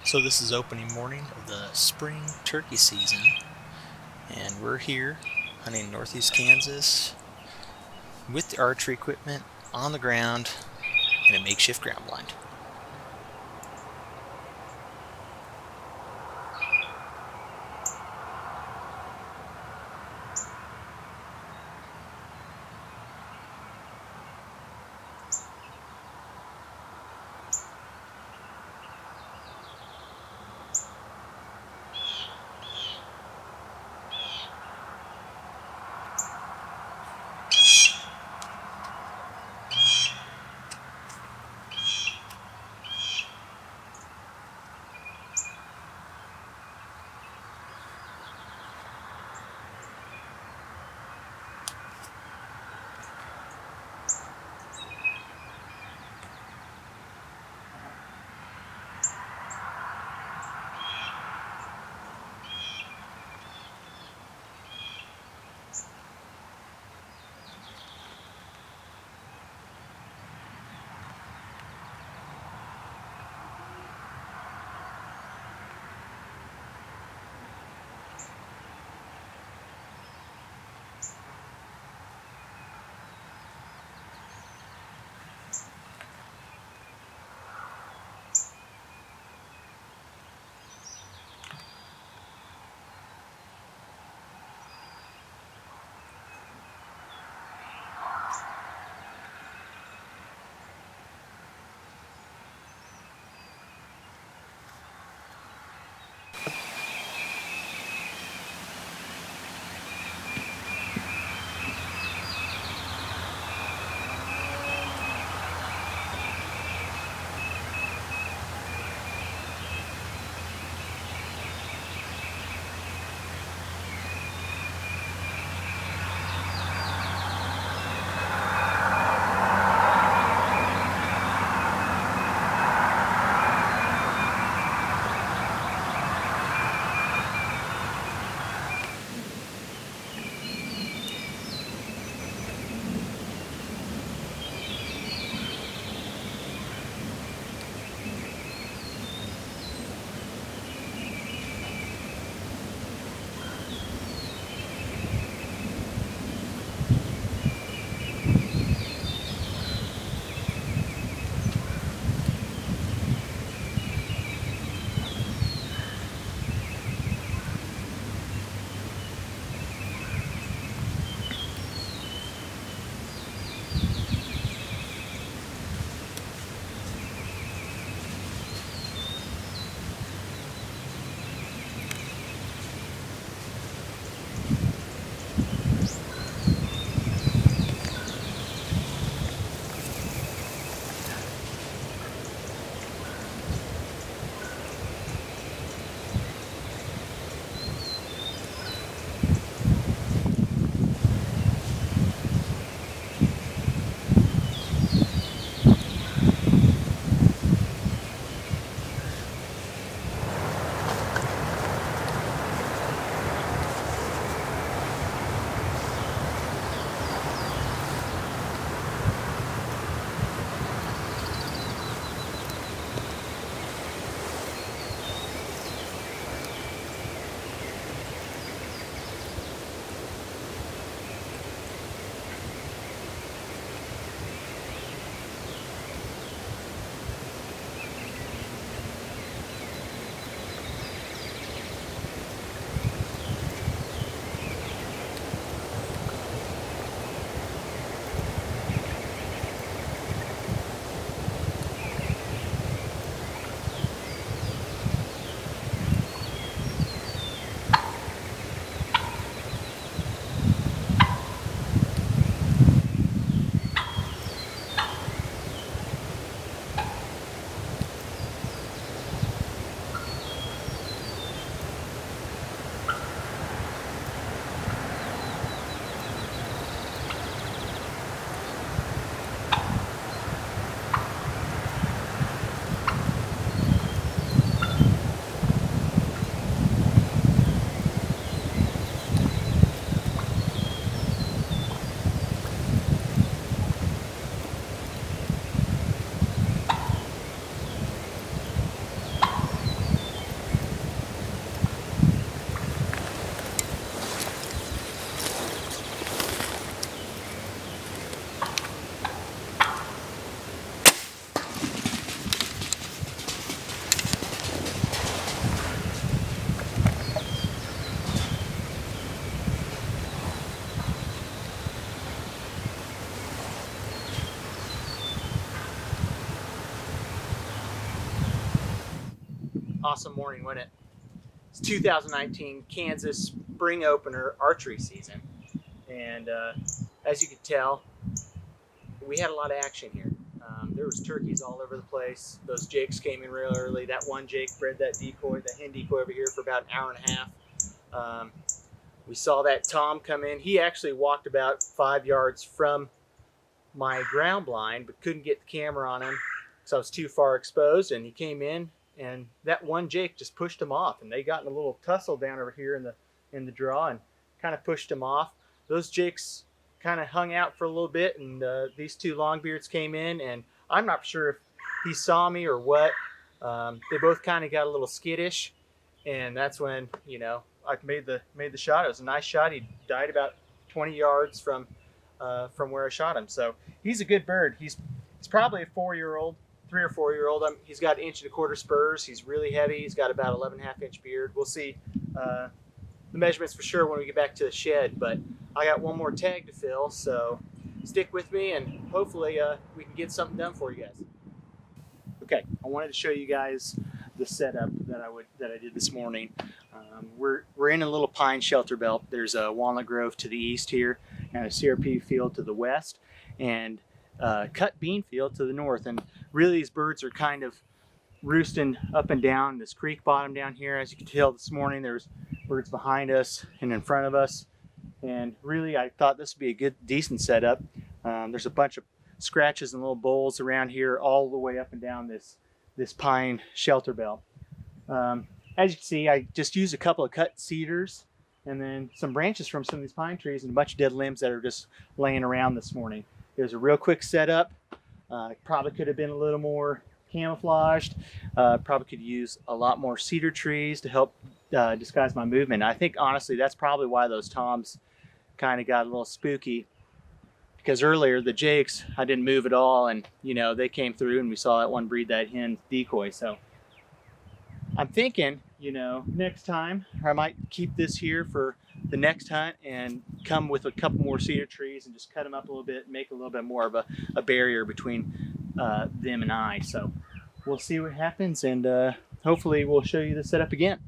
So this is opening morning of the spring turkey season, and we're here hunting northeast Kansas with the archery equipment on the ground and a makeshift ground blind. awesome morning, wasn't it? It's 2019 Kansas spring opener archery season. And as you can tell, we had a lot of action here. There was turkeys all over the place. Those jakes came in real early. That one jake bred that decoy, the hen decoy over here for about an hour and a half. We saw that tom come in. He actually walked about 5 yards from my ground blind, but couldn't get the camera on him because I was too far exposed. And he came in, and that one jake just pushed him off, and they got in a little tussle down over here in the draw and kind of pushed him off. Those jakes kind of hung out for a little bit, and these two longbeards came in, and I'm not sure if he saw me or what. They both kind of got a little skittish, and that's when, you know, I made the shot. It was a nice shot. He died about 20 yards from where I shot him. So he's a good bird. He's probably a 4-year-old, 3 or 4-year-old. He's got 1.25 inch spurs. He's really heavy. He's got about 11.5 inch beard. We'll see the measurements for sure when we get back to the shed, but I got one more tag to fill, so stick with me, and hopefully we can get something done for you guys. Okay, I wanted to show you guys the setup that I did this morning. We're in a little pine shelter belt. There's a walnut grove to the east here, and a CRP field to the west, and cut bean field to the north. And really, these birds are kind of roosting up and down this creek bottom down here. As you can tell this morning, there's birds behind us and in front of us. And really, I thought this would be a good, decent setup. There's a bunch of scratches and little bowls around here all the way up and down this pine shelter belt. As you can see, I just used a couple of cut cedars and then some branches from some of these pine trees and a bunch of dead limbs that are just laying around this morning. It was a real quick setup. Probably could have been a little more camouflaged. Probably could use a lot more cedar trees to help disguise my movement. I think honestly that's probably why those toms kind of got a little spooky, because earlier the jakes I didn't move at all, and you know, they came through and we saw that one breed that hen decoy. So I'm thinking, you know, next time I might keep this here for the next hunt and come with a couple more cedar trees and just cut them up a little bit and make a little bit more of a barrier between them and I. So we'll see what happens, and hopefully we'll show you the setup again.